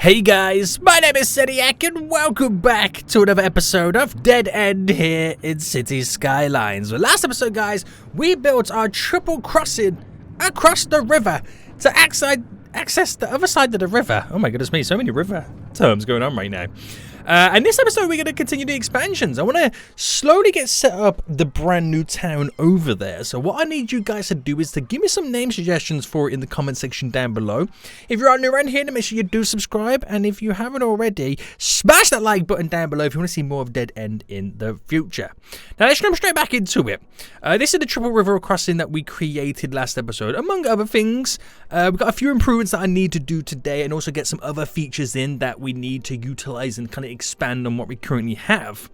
Hey guys, my name is Seniac and welcome back to another episode of Dead End here in City Skylines. Well, last episode, guys, we built our triple crossing across the river to access the other side of the river. Oh my goodness me, so many river terms going on right now. And this episode, we're going to continue the expansions. I want to slowly get set up the brand new town over there. So what I need you guys to do is to give me some name suggestions for it in the comment section down below. If you're new around here, then make sure you do subscribe. And if you haven't already, smash that like button down below if you want to see more of Dead End in the future. Now, let's jump straight back into it. This is the triple river crossing that we created last episode. Among other things, we've got a few improvements that I need to do today and also get some other features in that we need to utilize and kind of expand on what we currently have.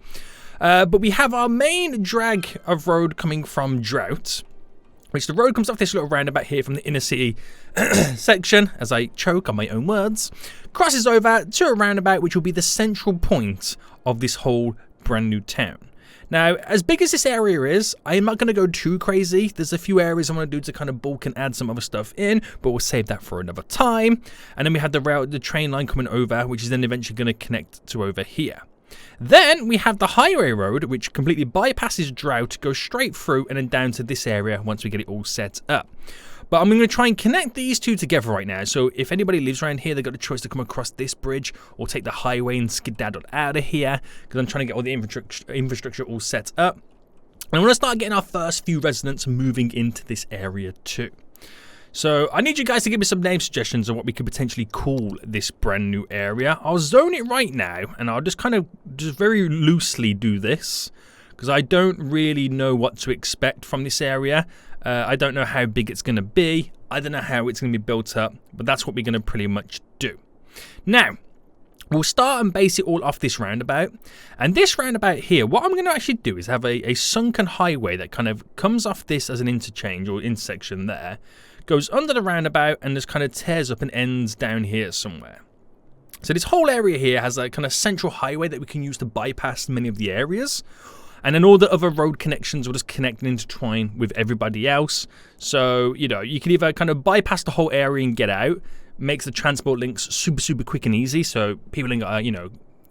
But we have our main drag of road coming from Drought, which the road comes off this little roundabout here from the inner city section, as I choke on my own words, crosses over to a roundabout which will be the central point of this whole brand new town. Now, as big as this area is, I'm not going to go too crazy. There's a few areas I want to do to kind of bulk and add some other stuff in, but we'll save that for another time. And then we have the train line coming over, which is then eventually going to connect to over here. Then we have the highway road, which completely bypasses Drought, goes straight through and then down to this area once we get it all set up. But I'm going to try and connect these two together right now. So if anybody lives around here, they've got a choice to come across this bridge or take the highway and skedaddle out of here, because I'm trying to get all the infrastructure all set up. And I want to start getting our first few residents moving into this area too. So I need you guys to give me some name suggestions on what we could potentially call this brand new area. I'll zone it right now, and I'll just very loosely do this, because I don't really know what to expect from this area. I don't know how big it's going to be. I don't know how it's going to be built up, but that's what we're going to pretty much do. Now, we'll start and base it all off this roundabout. And this roundabout here, what I'm going to actually do is have a sunken highway that kind of comes off this as an interchange or intersection there, goes under the roundabout and just kind of tears up and ends down here somewhere. So this whole area here has a kind of central highway that we can use to bypass many of the areas. And then all the other road connections will just connect and intertwine with everybody else. So, you know, you can either kind of bypass the whole area and get out. Makes the transport links super quick and easy. So people ain't got,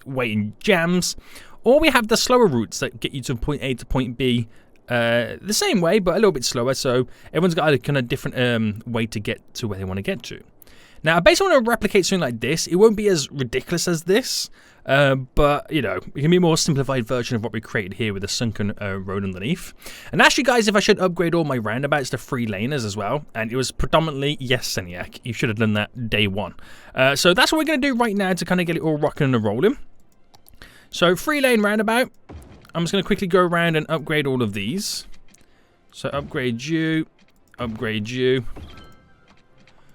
wait in jams. Or we have the slower routes that get you to point A to point B the same way, but a little bit slower. So everyone's got a kind of different way to get to where they want to get to. Now, I basically want to replicate something like this. It won't be as ridiculous as this, but, it can be a more simplified version of what we created here with the sunken road underneath. And actually, guys, if I should upgrade all my roundabouts to 3-laners as well, and it was predominantly, yes, Seniac, you should have done that day one. So that's what we're going to do right now to kind of get it all rocking and rolling. So 3-lane roundabout. I'm just going to quickly go around and upgrade all of these. So upgrade you, upgrade you.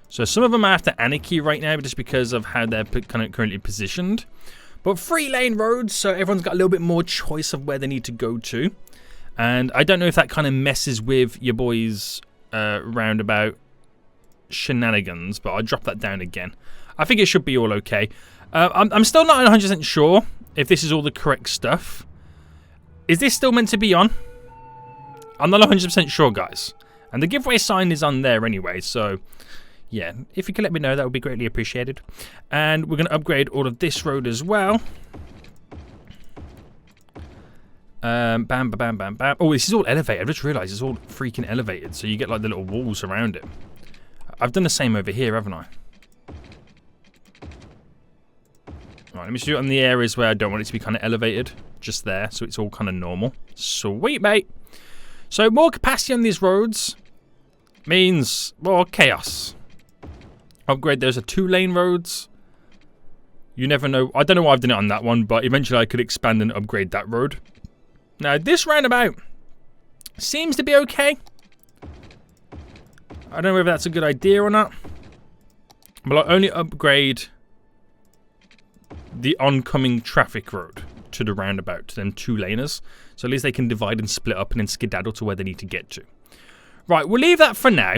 So some of them are after Anarchy right now, just because of how they're kind of currently positioned. But 3-lane roads, so everyone's got a little bit more choice of where they need to go to. And I don't know if that kind of messes with your boys' roundabout shenanigans, but I'll drop that down again. I think it should be all okay. I'm still not 100% sure if this is all the correct stuff. Is this still meant to be on? I'm not 100% sure, guys. And the giveaway sign is on there anyway, so yeah, if you could let me know, that would be greatly appreciated. And we're going to upgrade all of this road as well. Bam, bam, bam, bam, bam. Oh, this is all elevated. I just realised it's all freaking elevated, so you get like the little walls around it. I've done the same over here, haven't I? Right, let me do it on the areas where I don't want it to be kind of elevated. Just there, so it's all kind of normal. Sweet, mate. So more capacity on these roads means more chaos. Upgrade those are 2-lane roads. You never know. I don't know why I've done it on that one, but eventually I could expand and upgrade that road. Now, this roundabout seems to be okay. I don't know whether that's a good idea or not. But I'll only upgrade the oncoming traffic road to the roundabout, to them 2-laners. So at least they can divide and split up and then skedaddle to where they need to get to. Right, we'll leave that for now.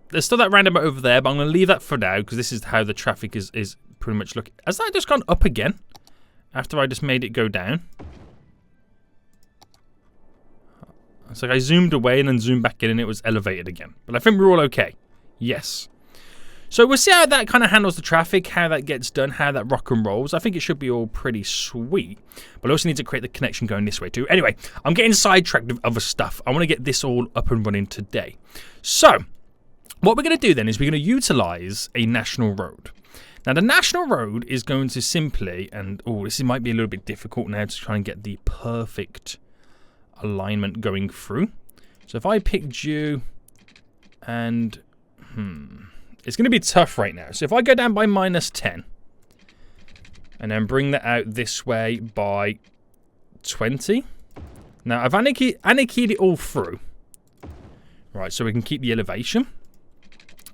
There's still that roundabout over there, but I'm going to leave that for now because this is how the traffic is pretty much looking. Has that just gone up again after I just made it go down? It's like I zoomed away and then zoomed back in and it was elevated again. But I think we're all okay. Yes. So we'll see how that kind of handles the traffic, how that gets done, how that rock and rolls. I think it should be all pretty sweet. But I also need to create the connection going this way too. Anyway, I'm getting sidetracked with other stuff. I want to get this all up and running today. So what we're going to do then is we're going to utilize a national road. Now the national road is going to simply, and this might be a little bit difficult now to try and get the perfect alignment going through. So if I picked you and it's going to be tough right now. So if I go down by -10 and then bring that out this way by 20. Now I've anarchied it all through. Right, so we can keep the elevation.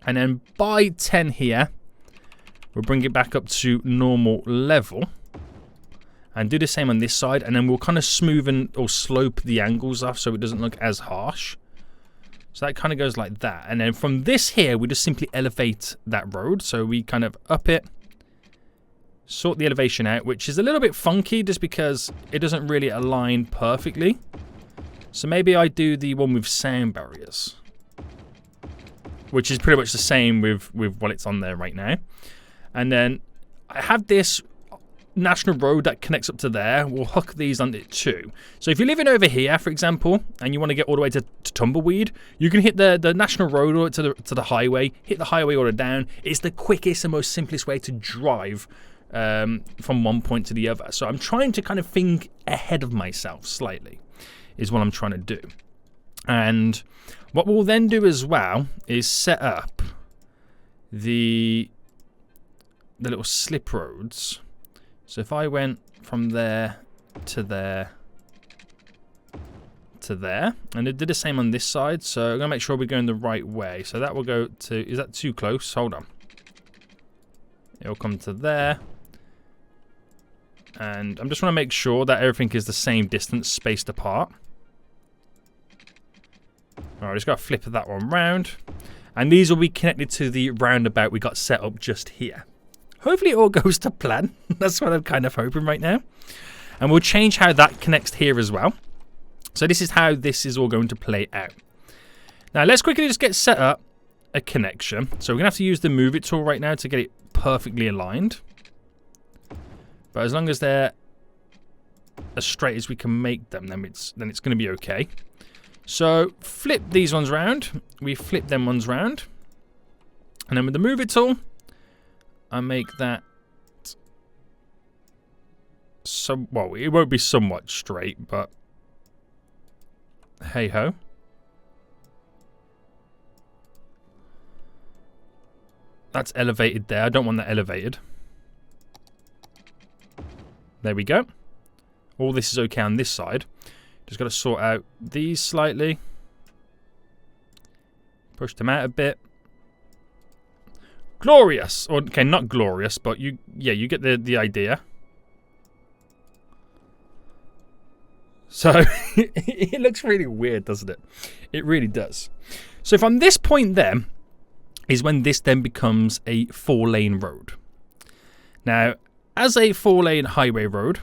And then by 10 here, we'll bring it back up to normal level. And do the same on this side. And then we'll kind of smoothen or slope the angles off so it doesn't look as harsh. So that kind of goes like that. And then from this here, we just simply elevate that road. So we kind of up it, sort the elevation out, which is a little bit funky just because it doesn't really align perfectly. So maybe I do the one with sound barriers, which is pretty much the same with what it's on there right now. And then I have this national road that connects up to there. We'll hook these on it too. So if you're living over here, for example, and you want to get all the way to Tumbleweed, you can hit the national road or to the highway, hit the highway order down. It's the quickest and most simplest way to drive from one point to the other. So I'm trying to kind of think ahead of myself slightly, is what I'm trying to do. And what we'll then do as well is set up the little slip roads. So if I went from there to there to there, and it did the same on this side, so I'm going to make sure we're going the right way. So that will go to, is that too close? Hold on. It'll come to there. And I'm just want to make sure that everything is the same distance spaced apart. Alright, just got to flip that one round. And these will be connected to the roundabout we got set up just here. Hopefully it all goes to plan. That's what I'm kind of hoping right now. And we'll change how that connects here as well. So this is how this is all going to play out. Now let's quickly just get set up a connection. So we're going to have to use the move it tool right now to get it perfectly aligned. But as long as they're as straight as we can make them, then it's going to be okay. So flip these ones round. We flip them ones round. And then with the move it tool, I make that well, it won't be somewhat straight, but hey ho. That's elevated there. I don't want that elevated. There we go. All this is okay on this side. Just got to sort out these slightly. Push them out a bit. Glorious. Or, okay, not glorious, but you get the idea. So, it looks really weird, doesn't it? It really does. So from this point then, is when this then becomes a 4-lane road. Now, as a 4-lane highway road,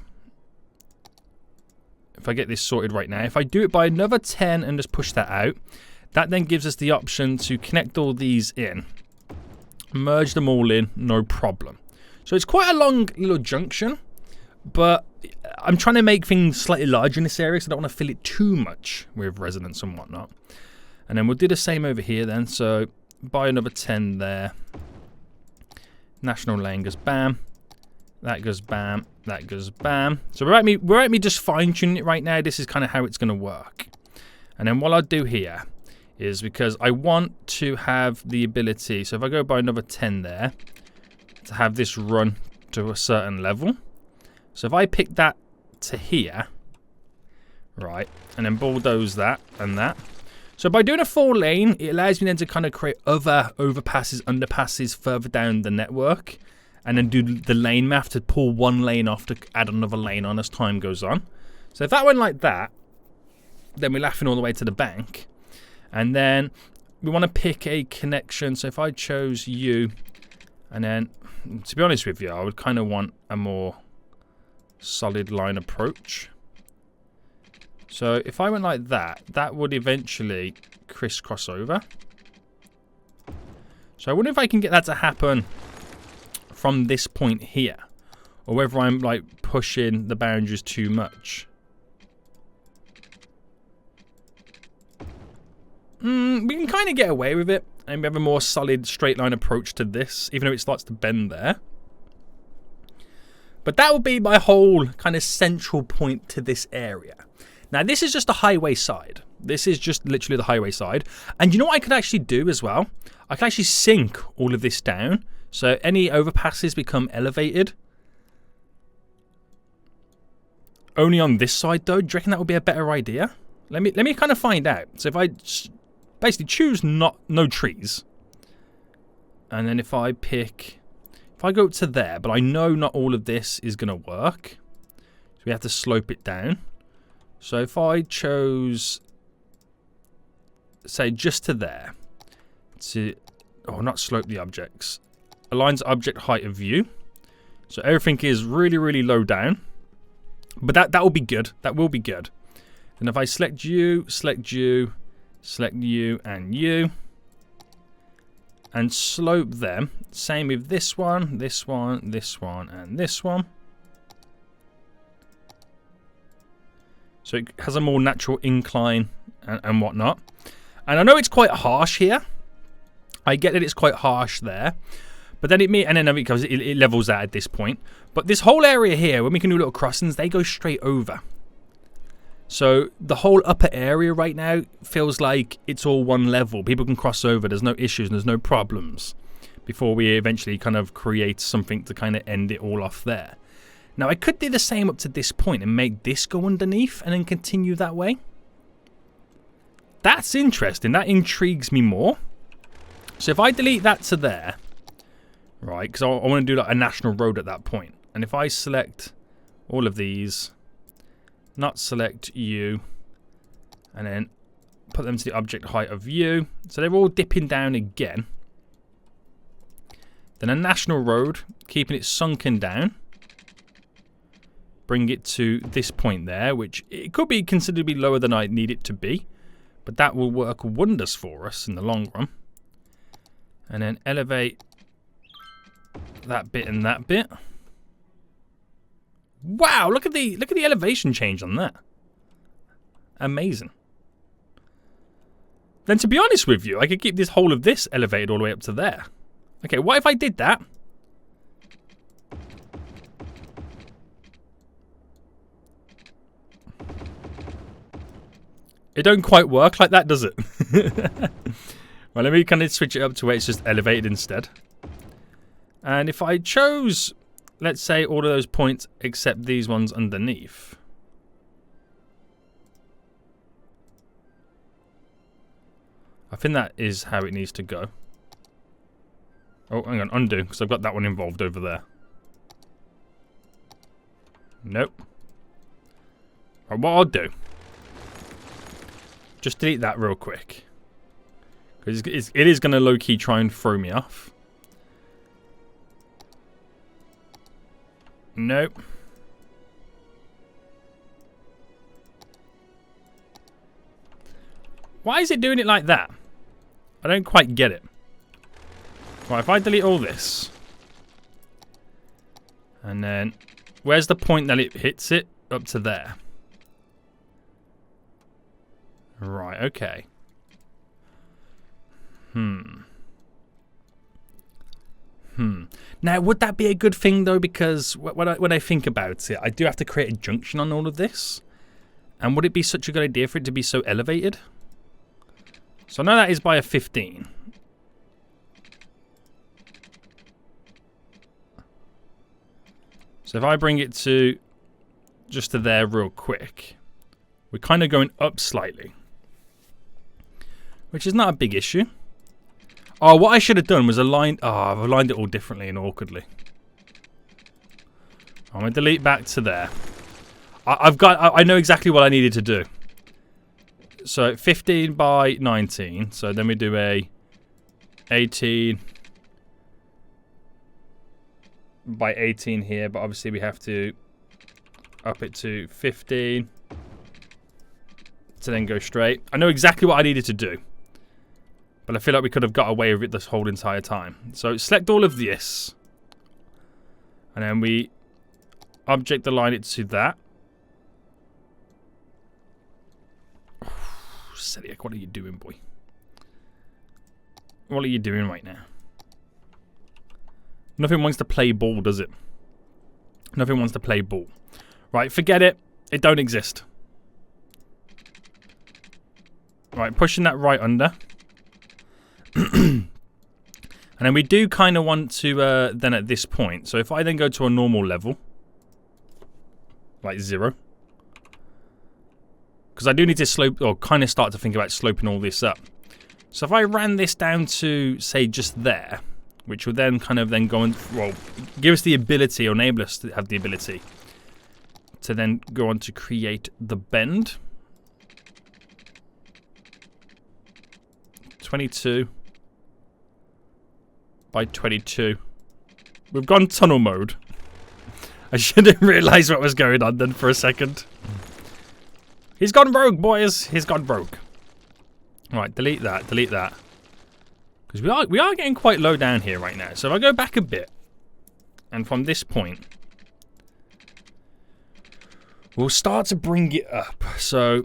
if I get this sorted right now, if I do it by another 10 and just push that out, that then gives us the option to connect all these in. Merge them all in, no problem. So it's quite a long little junction, but I'm trying to make things slightly larger in this area, so I don't want to fill it too much with residents and whatnot. And then we'll do the same over here then. So buy another 10 there. National lane goes bam. That goes bam. That goes bam. So we're at me just fine-tuning it right now. This is kind of how it's going to work. And then what I'll do here is, because I want to have the ability, so if I go by another 10 there, to have this run to a certain level. So if I pick that to here, right, and then bulldoze that and that. So by doing a 4-lane, it allows me then to kind of create other overpasses, underpasses further down the network, and then do the lane math to pull one lane off to add another lane on as time goes on. So if that went like that, then we're laughing all the way to the bank. And then we want to pick a connection. So if I chose you, and then, to be honest with you, I would kind of want a more solid line approach. So if I went like that, that would eventually crisscross over. So I wonder if I can get that to happen from this point here. Or whether I'm like pushing the boundaries too much. We can kind of get away with it. And we have a more solid straight line approach to this. Even though it starts to bend there. But that will be my whole kind of central point to this area. Now this is just the highway side. This is just literally the highway side. And you know what I could actually do as well? I could actually sink all of this down. So any overpasses become elevated. Only on this side though. Do you reckon that would be a better idea? Let me kind of find out. So if I basically choose no trees. And then if I go to there, but I know not all of this is going to work. So we have to slope it down. So if I chose, say, just to there. Not slope the objects. Aligns object height of view. So everything is really, really low down. But that will be good. That will be good. And if I select you, select you, select you, and you. And slope them. Same with this one, this one, this one, and this one. So it has a more natural incline and whatnot. And I know it's quite harsh here. I get that it's quite harsh there. But then it levels out at this point. But this whole area here, when we can do little crossings, they go straight over. So the whole upper area right now feels like it's all one level. People can cross over. There's no issues and there's no problems before we eventually kind of create something to kind of end it all off there. Now I could do the same up to this point and make this go underneath and then continue that way. That's interesting. That intrigues me more. So if I delete that to there, right, because I want to do like a national road at that point. And if I select all of these, not select you, and then put them to the object height of view. So they're all dipping down again. Then a national road, keeping it sunken down. Bring it to this point there, which it could be considerably lower than I need it to be. But that will work wonders for us in the long run. And then elevate that bit and that bit. Wow, look at the elevation change on that. Amazing. Then to be honest with you, I could keep this whole of this elevated all the way up to there. Okay, what if I did that? It don't quite work like that, does it? Well, let me kind of switch it up to where it's just elevated instead. And if I chose, let's say, all of those points except these ones underneath. I think that is how it needs to go. Oh, hang on, undo, because I've got that one involved over there. Nope. Right, what I'll do, just delete that real quick. Because it is going to low-key try and throw me off. Nope. Why is it doing it like that? I don't quite get it. Right, if I delete all this. And then, where's the point that it hits it? Up to there. Right, okay. Now, would that be a good thing, though? Because when I think about it, I do have to create a junction on all of this. And would it be such a good idea for it to be so elevated? So I know that is by a 15. So if I bring it to just to there real quick, we're kind of going up slightly. Which is not a big issue. Oh, what I should have done was aligned. Oh, I've aligned it all differently and awkwardly. I'm going to delete back to there. I know exactly what I needed to do. So 15 by 19. So then we do a 18 by 18 here. But obviously we have to up it to 15 to then go straight. I know exactly what I needed to do. But I feel like we could have got away with it this whole entire time. So select all of this. And then we object align it to that. Celiac, what are you doing, boy? What are you doing right now? Nothing wants to play ball, does it? Nothing wants to play ball. Right, forget it. It don't exist. Right, pushing that right under. And then we do kind of want to, then at this point. So if I then go to a normal level. Like 0. Because I do need to slope, or kind of start to think about sloping all this up. So if I ran this down to, say, just there, which will then kind of then go and, well, give us the ability, or enable us to have the ability to then go on to create the bend. 22 by 22. We've gone tunnel mode. I shouldn't realise what was going on then for a second. He's gone rogue, boys. He's gone rogue. Right, delete that. Delete that. Because we are getting quite low down here right now. So if I go back a bit, and from this point, we'll start to bring it up. So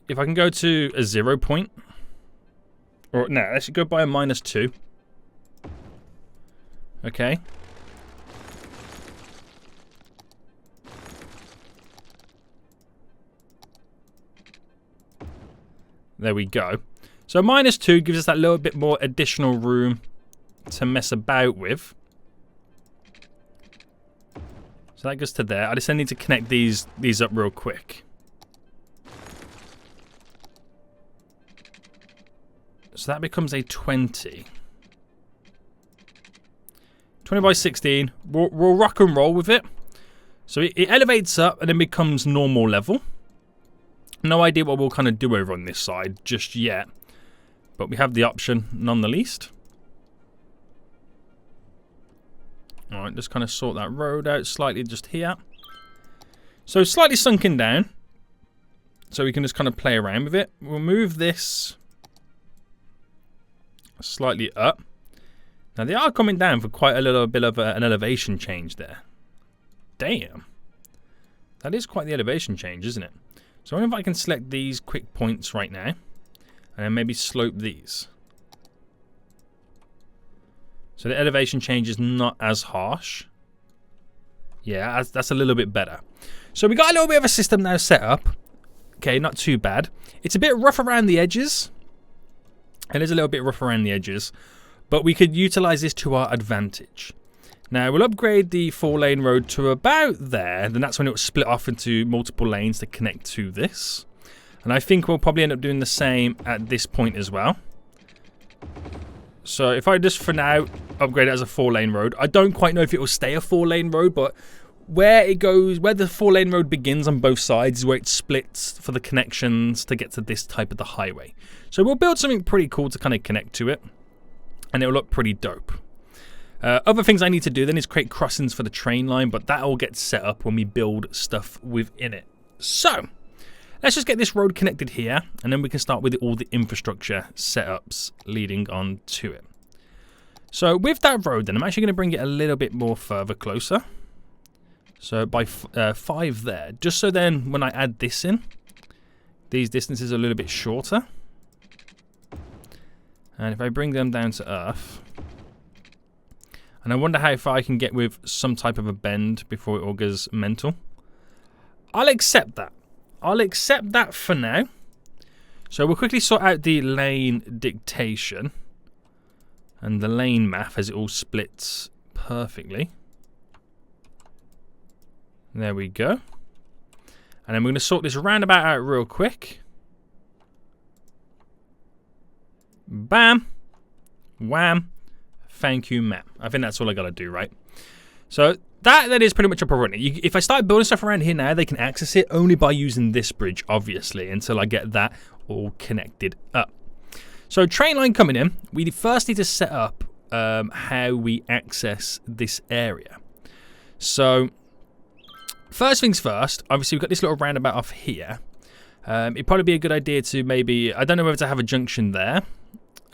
if I can go to a 0 point, or no, let's go by a -2. Okay. There we go. So -2 gives us that little bit more additional room to mess about with. So that goes to there. I just need to connect these up real quick. So that becomes a 20. 20 by 16. We'll rock and roll with it. So it elevates up and then becomes normal level. No idea what we'll kind of do over on this side just yet. But we have the option none the least. Alright, just kind of sort that road out slightly just here. So slightly sunken down. So we can just kind of play around with it. We'll move this slightly up. Now they are coming down for quite a little bit of an elevation change there. Damn. That is quite the elevation change, isn't it? So I wonder if I can select these quick points right now. And then maybe slope these. So the elevation change is not as harsh. Yeah, that's a little bit better. So we got a little bit of a system now set up. Okay, not too bad. It's a bit rough around the edges. It is a little bit rough around the edges. But we could utilize this to our advantage. Now, we'll upgrade the 4-lane road to about there. Then that's when it will split off into multiple lanes to connect to this. And I think we'll probably end up doing the same at this point as well. So if I just, for now, upgrade it as a 4-lane road. I don't quite know if it will stay a 4-lane road, but where it goes, where the 4-lane road begins on both sides is where it splits for the connections to get to this type of the highway. So we'll build something pretty cool to kind of connect to it. And it will look pretty dope. Other things I need to do then is create crossings for the train line, but that all gets set up when we build stuff within it. So, let's just get this road connected here, and then we can start with all the infrastructure setups leading on to it. So, with that road then, I'm actually going to bring it a little bit more further closer. So, by 5 there, just so then when I add this in, these distances are a little bit shorter. And if I bring them down to earth, and I wonder how far I can get with some type of a bend before it all goes mental. I'll accept that. I'll accept that for now. So we'll quickly sort out the lane dictation and the lane math as it all splits perfectly. There we go. And then we're going to sort this roundabout out real quick. Bam. Wham. Thank you, ma'am. I think that's all I got to do, right? So that is pretty much up and running. If I start building stuff around here now, they can access it only by using this bridge, obviously, until I get that all connected up. So train line coming in, we first need to set up how we access this area. So first things first, obviously we've got this little roundabout off here. It'd probably be a good idea to maybe, I don't know whether to have a junction there.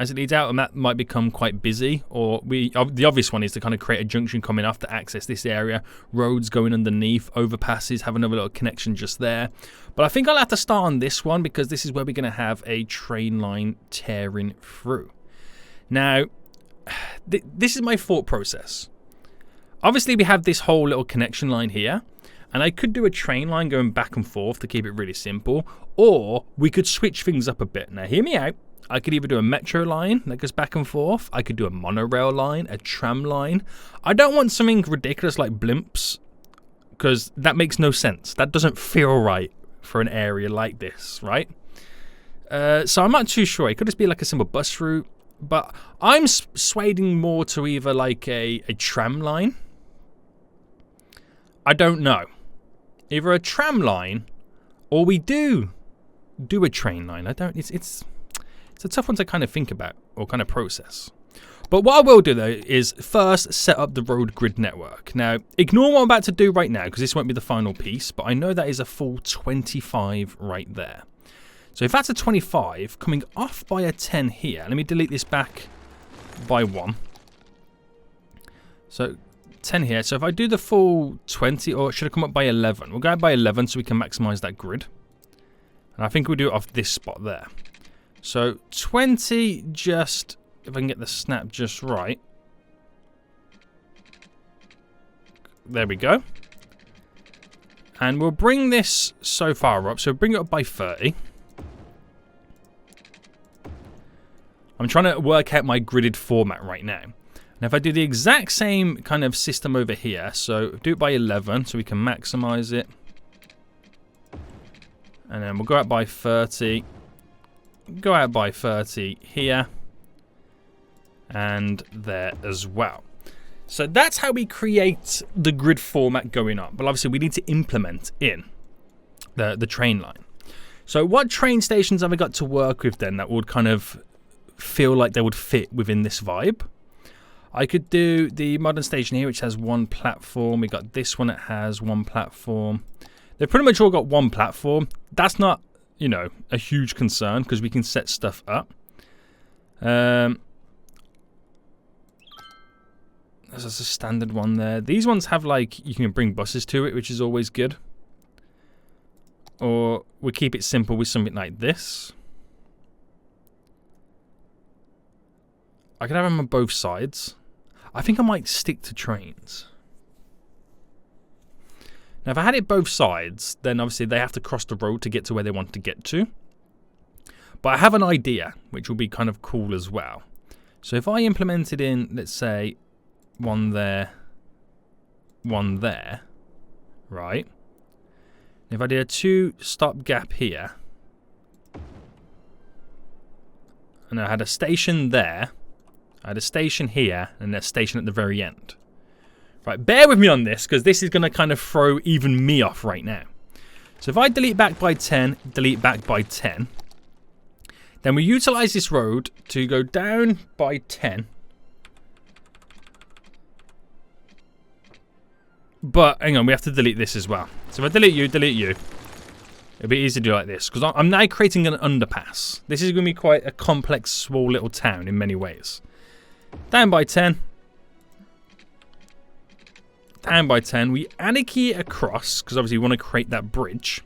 as it leads out, and that might become quite busy. Or the obvious one is to kind of create a junction coming off to access this area, roads going underneath, overpasses, have another little connection just there. But I think I'll have to start on this one because this is where we're going to have a train line tearing through. Now, this is my thought process. Obviously, we have this whole little connection line here, and I could do a train line going back and forth to keep it really simple, or we could switch things up a bit. Now, hear me out. I could either do a metro line that goes back and forth. I could do a monorail line, a tram line. I don't want something ridiculous like blimps because that makes no sense. That doesn't feel right for an area like this, right? So I'm not too sure. It could just be like a simple bus route, but I'm swaying more to either like a tram line. I don't know. Either a tram line or we do a train line. I don't. It's a tough one to kind of think about or kind of process. But what I will do, though, is first set up the road grid network. Now, ignore what I'm about to do right now because this won't be the final piece, but I know that is a full 25 right there. So if that's a 25, coming off by a 10 here, let me delete this back by 1. So 10 here. So if I do the full 20, or should I come up by 11? We'll go by 11 so we can maximize that grid. And I think we'll do it off this spot there. So 20, just, if I can get the snap just right. There we go. And we'll bring this so far up. So bring it up by 30. I'm trying to work out my gridded format right now. And if I do the exact same kind of system over here, so do it by 11 so we can maximize it. And then we'll go out by 30. Go out by 30 here and there as well. So that's how we create the grid format going up. But obviously we need to implement in the train line. So what train stations have I got to work with then that would kind of feel like they would fit within this vibe? I could do the modern station here, which has one platform. We got this one that has one platform. They've pretty much all got one platform. That's not, you know, a huge concern because we can set stuff up. There's a standard one there. These ones have like, you can bring buses to it, which is always good. Or we keep it simple with something like this. I can have them on both sides. I think I might stick to trains. Now, if I had it both sides, then obviously they have to cross the road to get to where they want to get to. But I have an idea, which will be kind of cool as well. So if I implemented in, let's say, one there, right? If I did a 2-stop gap here, and I had a station there, I had a station here, and a station at the very end. Right, bear with me on this, because this is going to kind of throw even me off right now. So if I delete back by 10, delete back by 10, then we utilize this road to go down by 10. But, hang on, we have to delete this as well. So if I delete you, it'll be easy to do like this, because I'm now creating an underpass. This is going to be quite a complex, small little town in many ways. Down by 10. Down by 10. We anarchy it across, because obviously we want to create that bridge.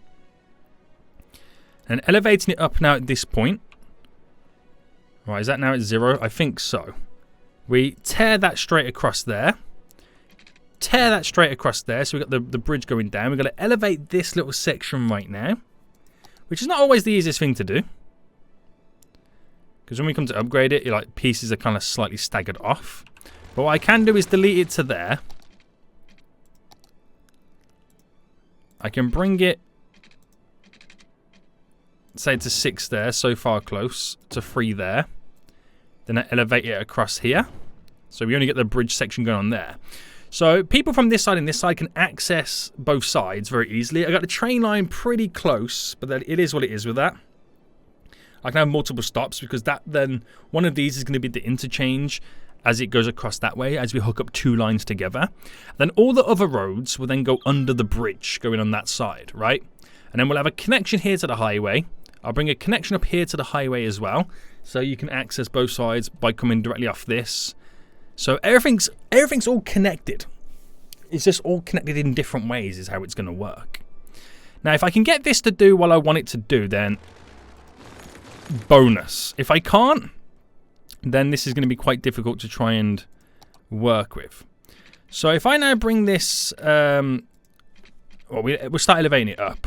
And elevating it up now at this point. Right, is that now at 0? I think so. We tear that straight across there. Tear that straight across there. So we've got the bridge going down. We've got to elevate this little section right now. Which is not always the easiest thing to do. Because when we come to upgrade it, like pieces are kind of slightly staggered off. But what I can do is delete it to there. I can bring it, say to 6 there, so far close, to 3 there. Then I elevate it across here. So we only get the bridge section going on there. So people from this side and this side can access both sides very easily. I got the train line pretty close, but it is what it is with that. I can have multiple stops because that then, one of these is going to be the interchange as it goes across that way, as we hook up 2 lines together. Then all the other roads will then go under the bridge going on that side, right? And then we'll have a connection here to the highway. I'll bring a connection up here to the highway as well. So you can access both sides by coming directly off this. So everything's all connected. It's just all connected in different ways is how it's going to work. Now, if I can get this to do what I want it to do, then bonus. If I can't, then this is going to be quite difficult to try and work with. So if I now bring this, we'll start elevating it up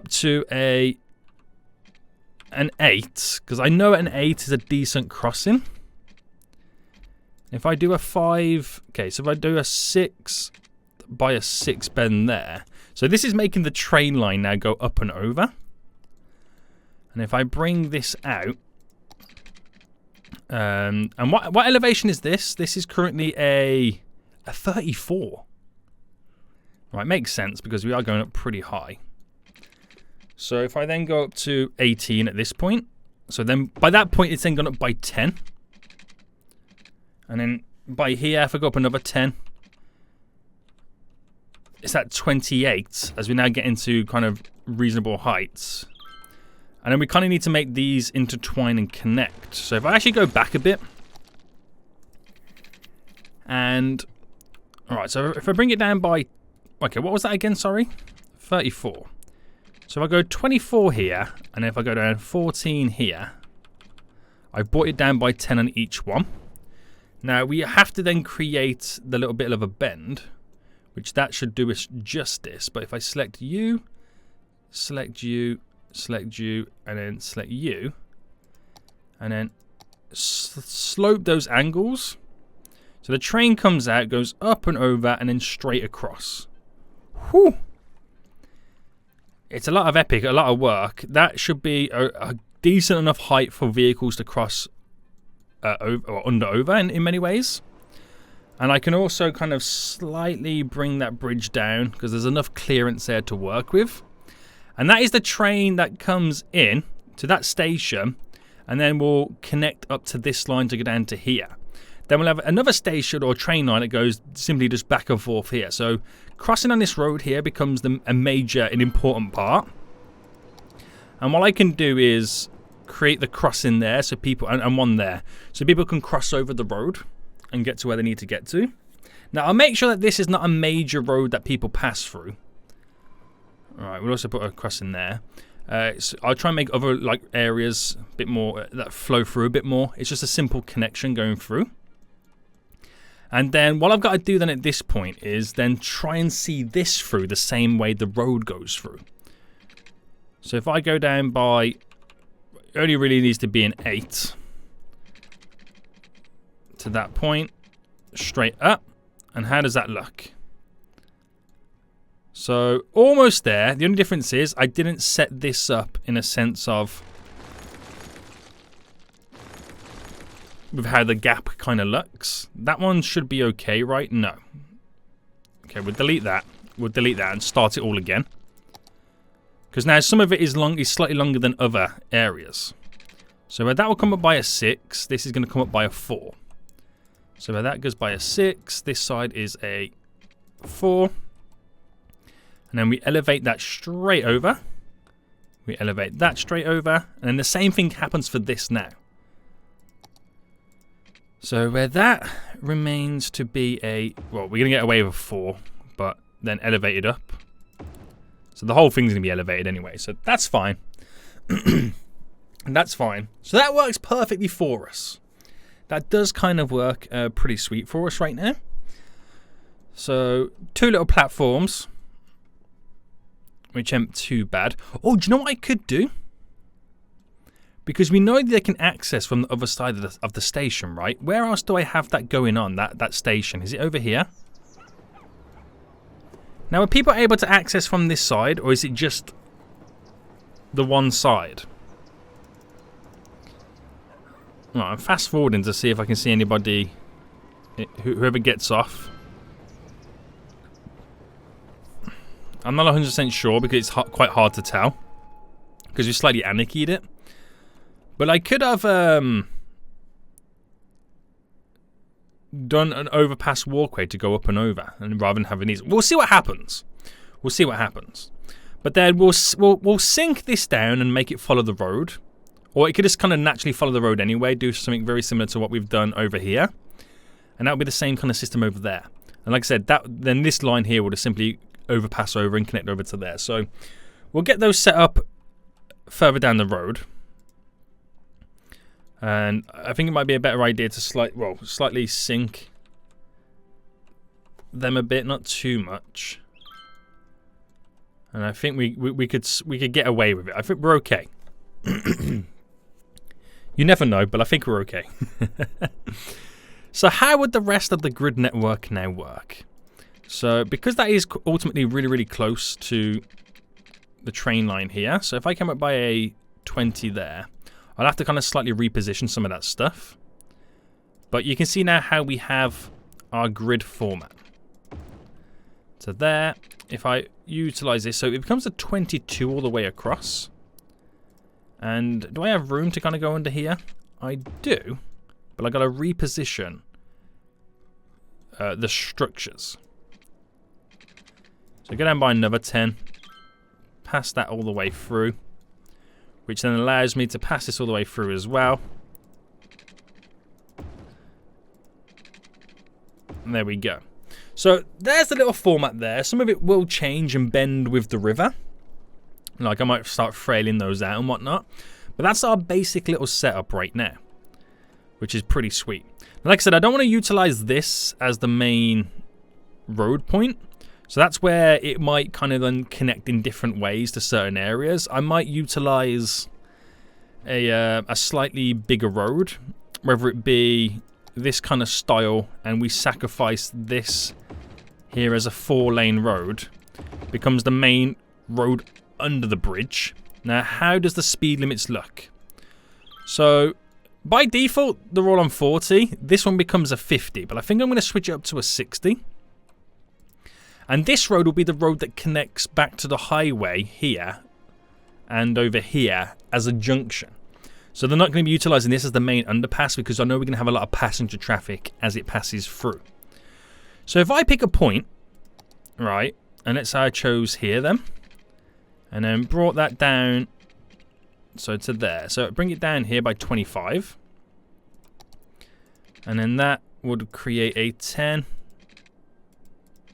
to an 8, because I know an 8 is a decent crossing. If I do a 5, okay, so if I do a 6 by a 6 bend there, so this is making the train line now go up and over. And if I bring this out, and what elevation is this? This is currently a 34. Right, makes sense because we are going up pretty high. So if I then go up to 18 at this point, so then by that point it's then gone up by 10. And then by here, if I go up another 10, it's at 28 as we now get into kind of reasonable heights. And then we kind of need to make these intertwine and connect. So if I actually go back a bit, and all right, so if I bring it down by, okay, what was that again? Sorry, 34. So if I go 24 here, and if I go down 14 here, I've brought it down by 10 on each one. Now we have to then create the little bit of a bend, which that should do us justice. But if I select you, select you, select you, and then select you, and then slope those angles. So the train comes out, goes up and over, and then straight across. Whew. It's a lot of epic, a lot of work. That should be a decent enough height for vehicles to cross over, or over in many ways. And I can also kind of slightly bring that bridge down because there's enough clearance there to work with. And that is the train that comes in to that station, and then we'll connect up to this line to go down to here. Then we'll have another station or train line that goes simply just back and forth here. So crossing on this road here becomes a major and important part. And what I can do is create the crossing there, so people, and one there, so people can cross over the road and get to where they need to get to. Now I'll make sure that this is not a major road that people pass through. All right, we'll also put a crossing there. So I'll try and make other like areas a bit more that flow through a bit more. It's just a simple connection going through. And then what I've got to do then at this point is then try and see this through the same way the road goes through. So if I go down by, it only really needs to be an 8 to that point, straight up. And how does that look? So almost there. The only difference is I didn't set this up in a sense of with how the gap kind of looks. That one should be okay, right? No. Okay, we'll delete that. We'll delete that and start it all again. Because now some of it is slightly longer than other areas. So that will come up by a 6. This is going to come up by a 4. So where that goes by a 6, this side is a 4. And then we elevate that straight over. We elevate that straight over. And then the same thing happens for this now. So where that remains to be a, well, we're going to get away with a 4, but then elevate it up. So the whole thing's going to be elevated anyway. So that's fine. And that's fine. So that works perfectly for us. That does kind of work pretty sweet for us right now. So 2 little platforms, which ain't too bad. Oh, do you know what I could do? Because we know they can access from the other side of the station, right? Where else do I have that going on, that station? Is it over here? Now, are people able to access from this side, or is it just the one side? Right, I'm fast forwarding to see if I can see anybody, whoever gets off. I'm not 100% sure because it's quite hard to tell. Because we slightly anarchied it. But I could have done an overpass walkway to go up and over, and rather than having these. We'll see what happens. We'll see what happens. But then we'll sink this down and make it follow the road, Or it could just kind of naturally follow the road anyway, do something very similar to what we've done over here. And that would be the same kind of system over there. And like I said, then this line here will just simply overpass over and connect over to there. So we'll get those set up further down the road. And I think it might be a better idea to slightly sink them a bit, not too much. And I think we could get away with it. I think we're okay. You never know, but I think we're okay. So how would the rest of the grid network now work? So because that is ultimately really, really close to the train line here. So if I come up by a 20 there, I'll have to kind of slightly reposition some of that stuff. But you can see now how we have our grid format. So there, if I utilize this, so it becomes a 22 all the way across. And do I have room to kind of go under here? I do, but I got to reposition the structures. So go down by another 10, pass that all the way through, which then allows me to pass this all the way through as well. And there we go. So there's the little format there. Some of it will change and bend with the river. Like I might start frailing those out and whatnot. But that's our basic little setup right now, which is pretty sweet. Like I said, I don't want to utilize this as the main road point. So that's where it might kind of then connect in different ways to certain areas. I might utilize a slightly bigger road, whether it be this kind of style, and we sacrifice this here as a 4-lane road, becomes the main road under the bridge. Now, how does the speed limits look? So, by default, they're all on 40. This one becomes a 50, but I think I'm going to switch it up to a 60. And this road will be the road that connects back to the highway here and over here as a junction. So they're not going to be utilizing this as the main underpass because I know we're going to have a lot of passenger traffic as it passes through. So if I pick a point, right, and let's say I chose here then, and then brought that down, so to there. So bring it down here by 25. And then that would create a 10.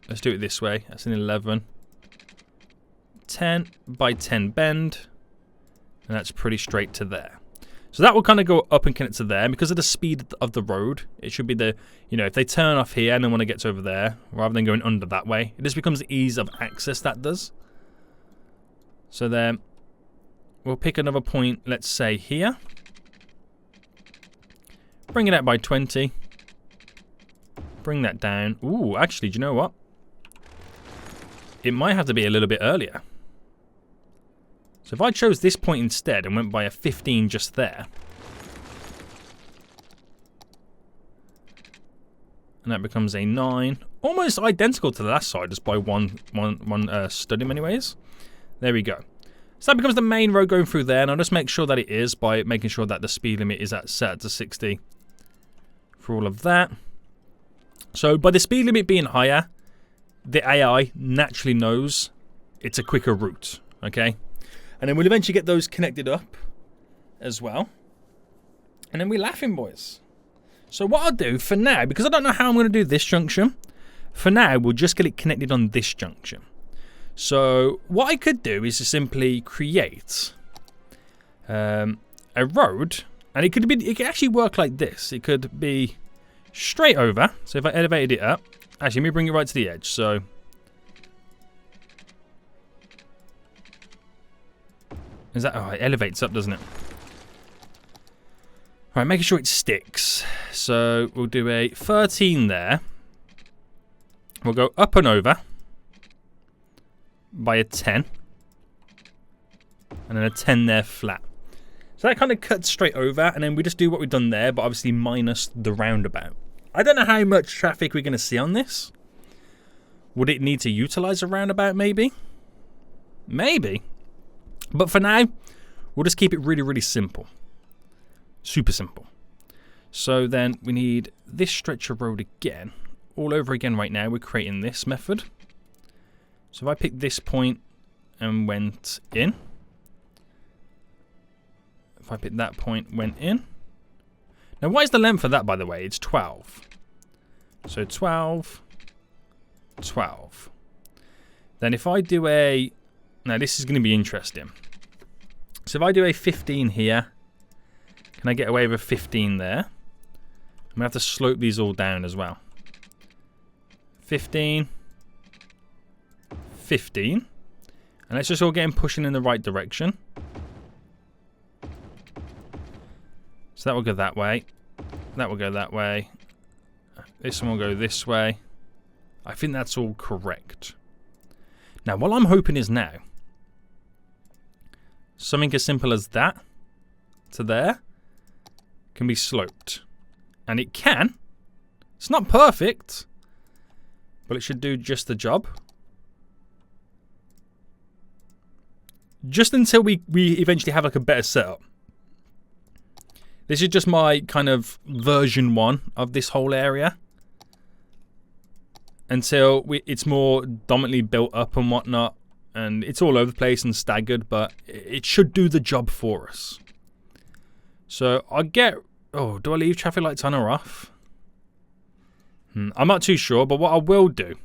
Let's do it this way. That's an 11. 10 by 10 bend. And that's pretty straight to there. So that will kind of go up and connect to there. And because of the speed of the road, it should be the, you know, if they turn off here and then want to get to over there, rather than going under that way, it just becomes the ease of access that does. So then we'll pick another point, let's say here. Bring it out by 20. Bring that down. Ooh, actually, do you know what? It might have to be a little bit earlier. So if I chose this point instead and went by a 15 just there. And that becomes a 9. Almost identical to the last side, just by one studim anyways. There we go. So that becomes the main road going through there. And I'll just make sure that it is by making sure that the speed limit is set to 60 for all of that. So by the speed limit being higher, the AI naturally knows it's a quicker route, okay? And then we'll eventually get those connected up as well. And then we're laughing, boys. So what I'll do for now, because I don't know how I'm going to do this junction, for now we'll just get it connected on this junction. So what I could do is to simply create a road, and it could actually work like this. It could be straight over. So if I elevated it up, actually let me bring it right to the edge. So is that, oh, it elevates up, doesn't it? All right, making sure it sticks. So we'll do a 13 there. We'll go up and over by a 10. And then a 10 there flat. So that kind of cuts straight over, and then we just do what we've done there, but obviously minus the roundabout. I don't know how much traffic we're going to see on this. Would it need to utilize a roundabout, maybe? Maybe. But for now, we'll just keep it really, really simple. Super simple. So then we need this stretch of road again. All over again right now, we're creating this method. So if I pick this point and went in. If I pick that point, went in. Now, what is the length of that, by the way? It's 12. So 12, 12. Then if I do a... Now, this is going to be interesting. So if I do a 15 here, can I get away with a 15 there? I'm going to have to slope these all down as well. 15. 15. And let's just all get him pushing in the right direction. So that will go that way. That will go that way. This one will go this way. I think that's all correct. Now, what I'm hoping is now, something as simple as that to there can be sloped. And it can. It's not perfect, but it should do just the job. Just until we eventually have like a better setup. This is just my kind of version 1 of this whole area. Until it's more dominantly built up and whatnot. And it's all over the place and staggered, but it should do the job for us. So I get... Oh, do I leave traffic lights on or off? I'm not too sure, but what I will do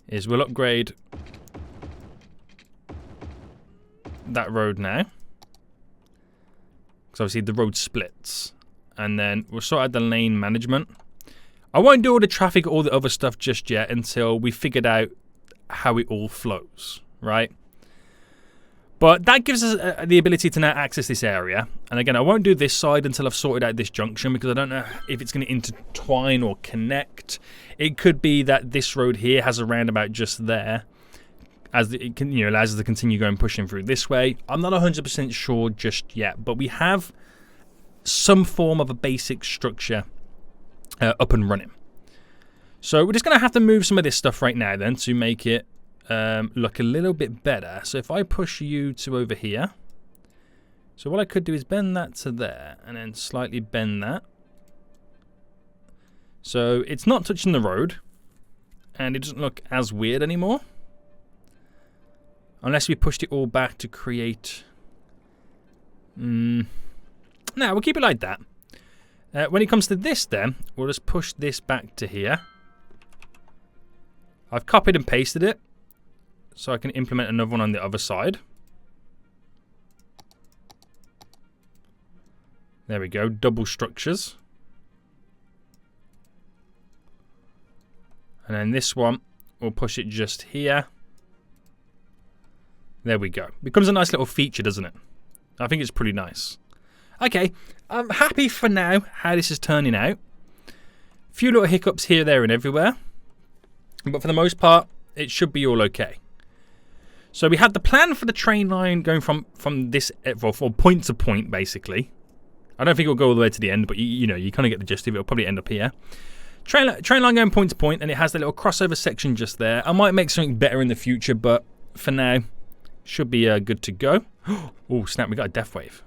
is we'll upgrade that road now. Because obviously the road splits. And then we'll sort out the lane management. I won't do all the traffic or all the other stuff just yet until we figured out how it all flows, right? But that gives us the ability to now access this area. And again, I won't do this side until I've sorted out this junction because I don't know if it's going to intertwine or connect. It could be that this road here has a roundabout just there. As it can, allows us to continue going pushing through this way. I'm not 100% sure just yet, but we have some form of a basic structure up and running. So we're just going to have to move some of this stuff right now then to make it look a little bit better. So if I push you to over here. So what I could do is bend that to there and then slightly bend that. So it's not touching the road and it doesn't look as weird anymore. Unless we pushed it all back to create... No, we'll keep it like that. When it comes to this then, we'll just push this back to here. I've copied and pasted it. So I can implement another one on the other side. There we go, double structures. And then this one, we'll push it just here. There we go. Becomes a nice little feature, doesn't it? I think it's pretty nice. Okay, I'm happy for now how this is turning out. A few little hiccups here, there and everywhere. But for the most part, it should be all okay. So we had the plan for the train line going from this, from point to point, basically. I don't think it'll go all the way to the end, but you kind of get the gist of it. It'll probably end up here. Train line going point to point, and it has the little crossover section just there. I might make something better in the future, but for now, should be good to go. Oh, snap, we got a death wave.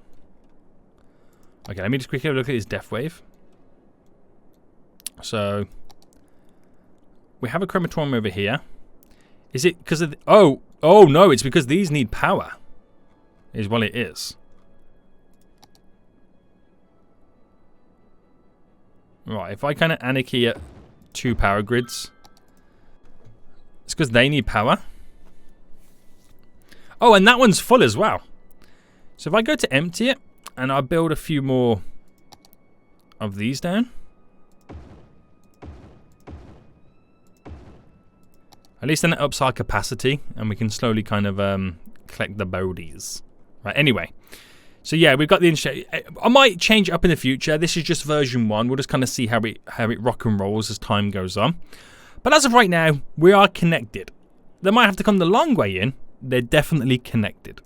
Okay, let me just quickly look at this death wave. So, we have a crematorium over here. Is it because of the... Oh, no, it's because these need power. Is what it is. Right, if I kind of anarchy at 2 power grids, it's because they need power. Oh, and that one's full as well. So if I go to empty it, and I build a few more of these down. At least then it ups our capacity, and we can slowly kind of collect the bodies. Right, anyway. So yeah, we've got the... I might change it up in the future. This is just version 1. We'll just kind of see how it rock and rolls as time goes on. But as of right now, we are connected. They might have to come the long way in. They're definitely connected.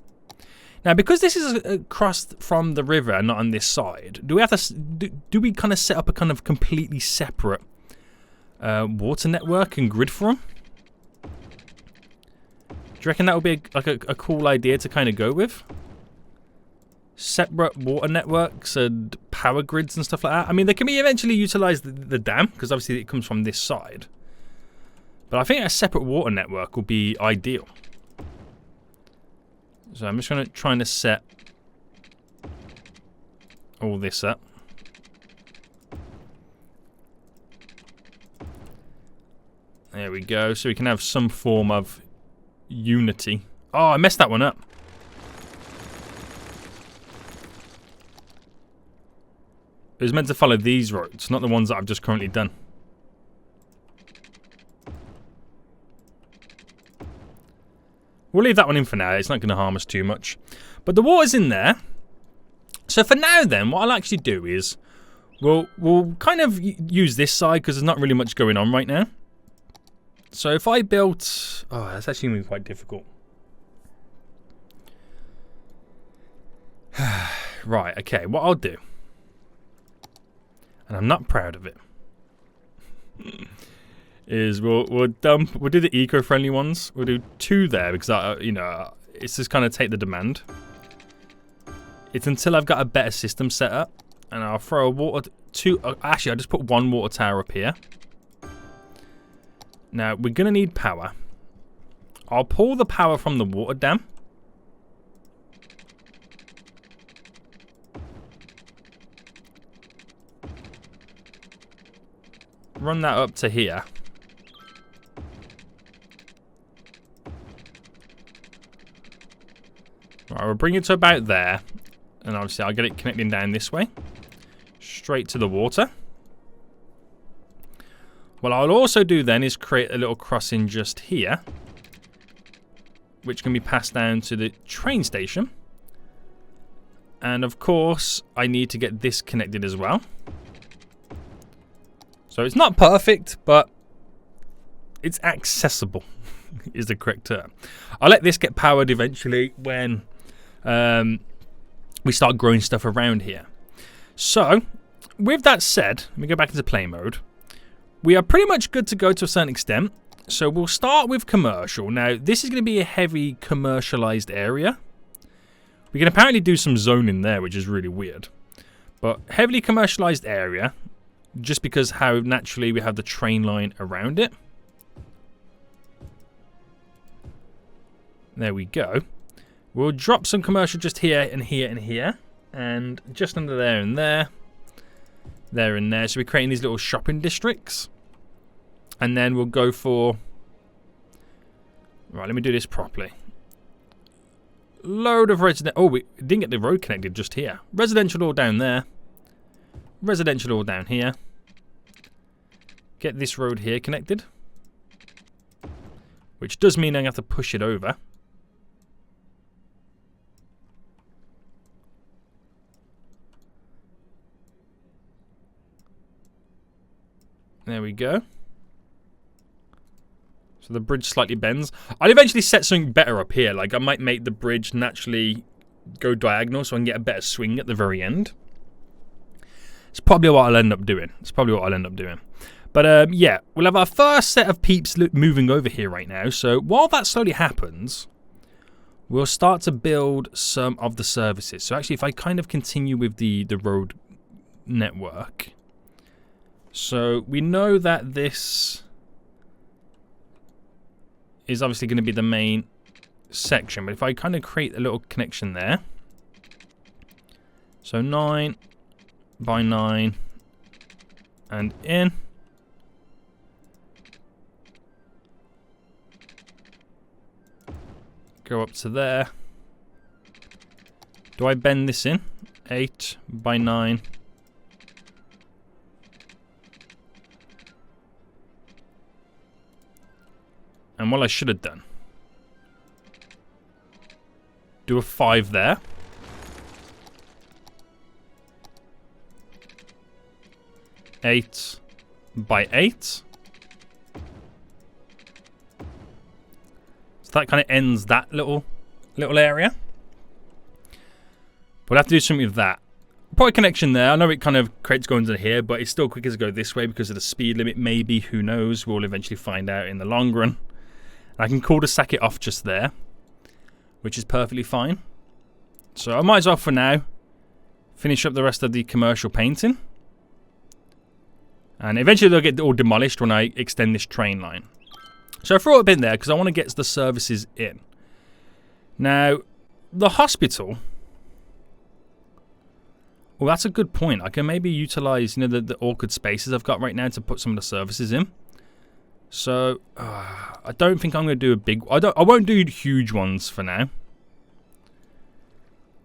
Now, because this is across from the river and not on this side, do we have to... Do we kind of set up a kind of completely separate water network and grid for them? Do you reckon that would be a cool idea to kind of go with? Separate water networks and power grids and stuff like that. I mean, they can be eventually utilized the dam, because obviously it comes from this side. But I think a separate water network would be ideal. So I'm just going to try to set all this up. There we go. So we can have some form of unity. Oh, I messed that one up. It was meant to follow these roads, not the ones that I've just currently done. We'll leave that one in for now. It's not going to harm us too much. But the water's in there. So for now then, what I'll actually do is we'll kind of use this side because there's not really much going on right now. So if I built... Oh, that's actually going to be quite difficult. Right, okay. What I'll do... And I'm not proud of it. Is we'll do the eco-friendly ones. We'll do 2 there because you know, it's just kind of take the demand. It's until I've got a better system set up, and I'll throw a water actually, I just put 1 water tower up here. Now we're gonna need power. I'll pull the power from the water dam. Run that up to here. Right, I'll bring it to about there. And obviously I'll get it connecting down this way. Straight to the water. What I'll also do then is create a little crossing just here. Which can be passed down to the train station. And of course, I need to get this connected as well. So it's not perfect, but it's accessible is the correct term. I'll let this get powered eventually when we start growing stuff around here. So, with that said, let me go back into play mode. We are pretty much good to go to a certain extent. So we'll start with commercial. Now, this is going to be a heavy commercialized area. We can apparently do some zoning there, which is really weird. But heavily commercialized area, just because how naturally we have the train line around it. There we go. We'll drop some commercial just here and here and here. And just under there and there. There and there. So we're creating these little shopping districts. And then we'll go for... Right, let me do this properly. Load of resident... Oh, we didn't get the road connected just here. Residential all down there. Residential all down here. Get this road here connected. Which does mean I have to push it over. There we go. So the bridge slightly bends. I'll eventually set something better up here. Like I might make the bridge naturally go diagonal so I can get a better swing at the very end. It's probably what I'll end up doing. But yeah, we'll have our first set of peeps moving over here right now. So while that slowly happens, we'll start to build some of the services. So actually, if I kind of continue with the road network. So we know that this is obviously going to be the main section. But if I kind of create a little connection there. So 9 by 9 and in. Go up to there. Do I bend this in? 8 by 9. And what I should have done. Do a 5 there. Eight by 8. So that kind of ends that little area. We'll have to do something with that. Probably connection there. I know it kind of creates going to here, but it's still quicker to go this way because of the speed limit. Maybe, who knows? We'll eventually find out in the long run. I can cul-de-sac it off just there, which is perfectly fine. So I might as well for now finish up the rest of the commercial painting. And eventually they'll get all demolished when I extend this train line. So I threw it in there because I want to get the services in. Now, the hospital. Well, that's a good point. I can maybe utilize, the awkward spaces I've got right now to put some of the services in. So, I don't think I'm going to do a big... I won't do huge ones for now.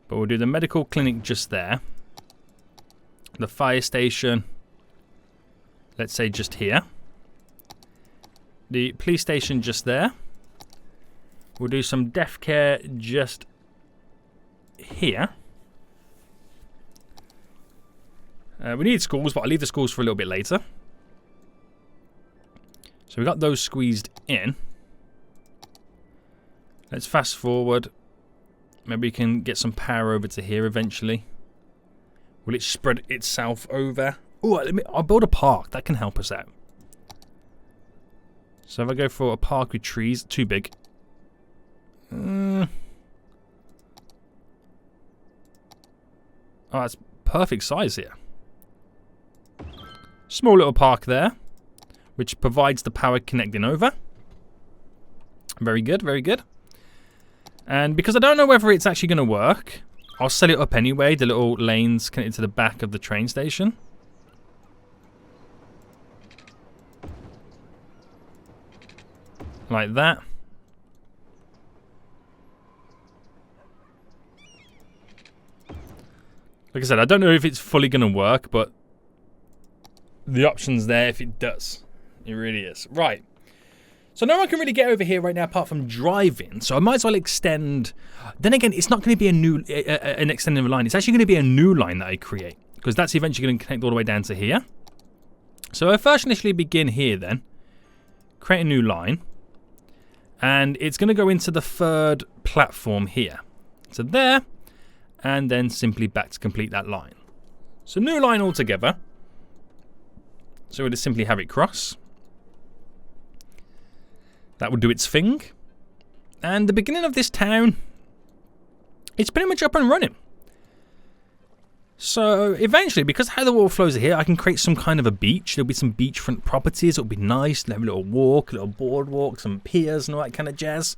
But we'll do the medical clinic just there. The fire station, let's say just here. The police station just there. We'll do some death care just here. We need schools, but I'll leave the schools for a little bit later. So we got those squeezed in. Let's fast forward. Maybe we can get some power over to here eventually. Will it spread itself over? Oh, I'll build a park. That can help us out. So if I go for a park with trees, too big. Oh, that's perfect size here. Small little park there, which provides the power connecting over. Very good, very good. And because I don't know whether it's actually going to work, I'll set it up anyway, the little lanes connected to the back of the train station. Like that. Like I said, I don't know if it's fully going to work, but the option's there if it does. It really is. Right. So no one can really get over here right now apart from driving. So I might as well extend. Then again, it's not going to be a new an extended line. It's actually going to be a new line that I create, because that's eventually going to connect all the way down to here. So I first initially begin here then. Create a new line. And it's going to go into the third platform here. So there. And then simply back to complete that line. So new line altogether. So we'll just simply have it cross. That will do its thing. And the beginning of this town, it's pretty much up and running. So eventually, because how the water flows here, I can create some kind of a beach. There'll be some beachfront properties. It'll be nice. They'll have a little walk, a little boardwalk, some piers and all that kind of jazz.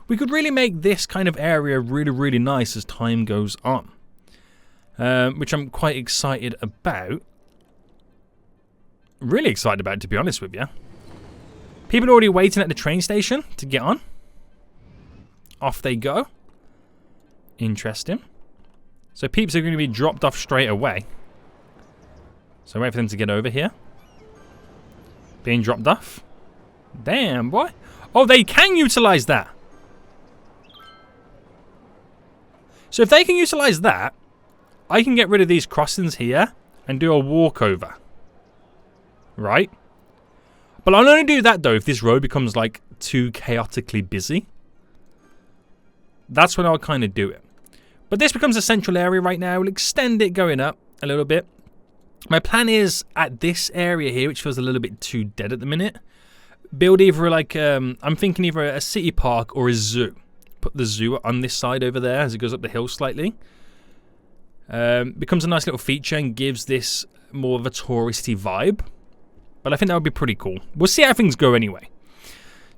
We could really make this kind of area really, really nice as time goes on. Which I'm quite excited about. Really excited about it, to be honest with you. People are already waiting at the train station to get on. Off they go. Interesting. So peeps are going to be dropped off straight away. So wait for them to get over here. Being dropped off. Damn, boy. Oh, they can utilize that. So if they can utilize that, I can get rid of these crossings here and do a walkover. Right? But I'll only do that though if this road becomes like too chaotically busy. That's when I'll kind of do it. But this becomes a central area right now. We'll extend it going up a little bit. My plan is at this area here, which feels a little bit too dead at the minute, build either like, I'm thinking either a city park or a zoo. Put the zoo on this side over there as it goes up the hill slightly. Becomes a nice little feature and gives this more of a touristy vibe. But I think that would be pretty cool. We'll see how things go anyway.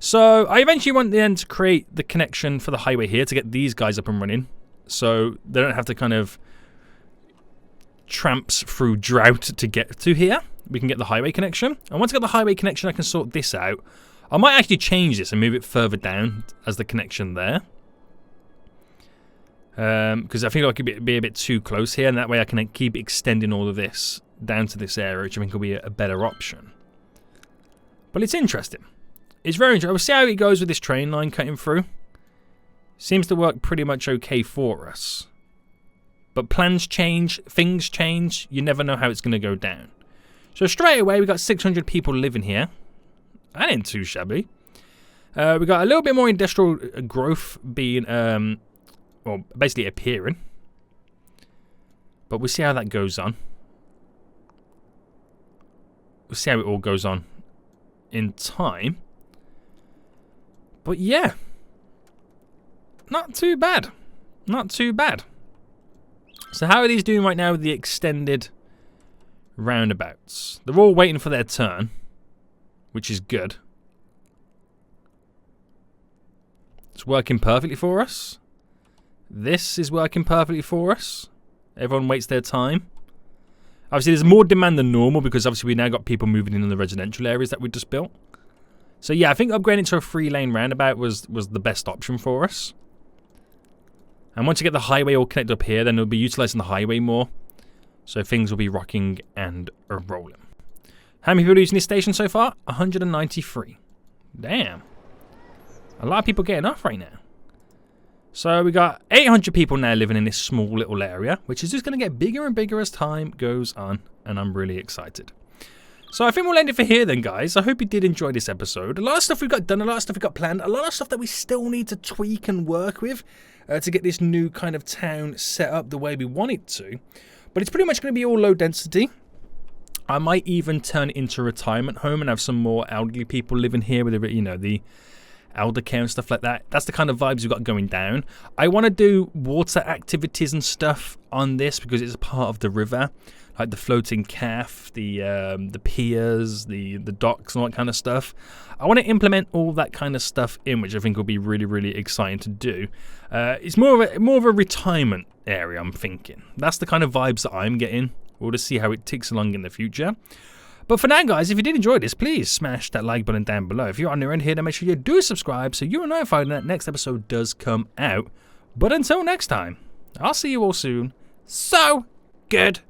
So I eventually want then to create the connection for the highway here to get these guys up and running. So they don't have to kind of tramps through drought to get to here. We can get the highway connection. And once I get the highway connection, I can sort this out. I might actually change this and move it further down as the connection there. Because I think it could be a bit too close here. And that way I can keep extending all of this down to this area, which I think will be a better option. But it's interesting. It's very interesting. We'll see how it goes with this train line cutting through. Seems to work pretty much okay for us. But plans change, things change. You never know how it's going to go down. So straight away, we got 600 people living here. That ain't too shabby. We got a little bit more industrial growth being, well, basically appearing. But we'll see how that goes on. We'll see how it all goes on in time. But yeah. Not too bad. Not too bad. So how are these doing right now with the extended roundabouts? They're all waiting for their turn, which is good. It's working perfectly for us. This is working perfectly for us. Everyone waits their time. Obviously, there's more demand than normal because obviously we now got people moving in the residential areas that we just built. So yeah, I think upgrading to a 3-lane roundabout was the best option for us. And once you get the highway all connected up here, then we'll be utilising the highway more. So things will be rocking and rolling. How many people are using this station so far? 193. Damn. A lot of people getting off right now. So we got 800 people now living in this small little area, which is just going to get bigger and bigger as time goes on, and I'm really excited. So I think we'll end it for here then, guys. I hope you did enjoy this episode. A lot of stuff we've got done, a lot of stuff we've got planned, a lot of stuff that we still need to tweak and work with to get this new kind of town set up the way we want it to. But it's pretty much going to be all low density. I might even turn it into a retirement home and have some more elderly people living here with, you know, the elder care and stuff like that. That's the kind of vibes we've got going down. I want to do water activities and stuff on this because it's a part of the river, like the floating calf, the piers, the docks and all that kind of stuff. I want to implement all that kind of stuff in, which I think will be really, really exciting to do. It's more of a retirement area, I'm thinking. That's the kind of vibes that I'm getting. We'll just see how it ticks along in the future. But for now, guys, if you did enjoy this, please smash that like button down below. If you're on your end here, then make sure you do subscribe so you're notified when that next episode does come out. But until next time, I'll see you all soon. So, good.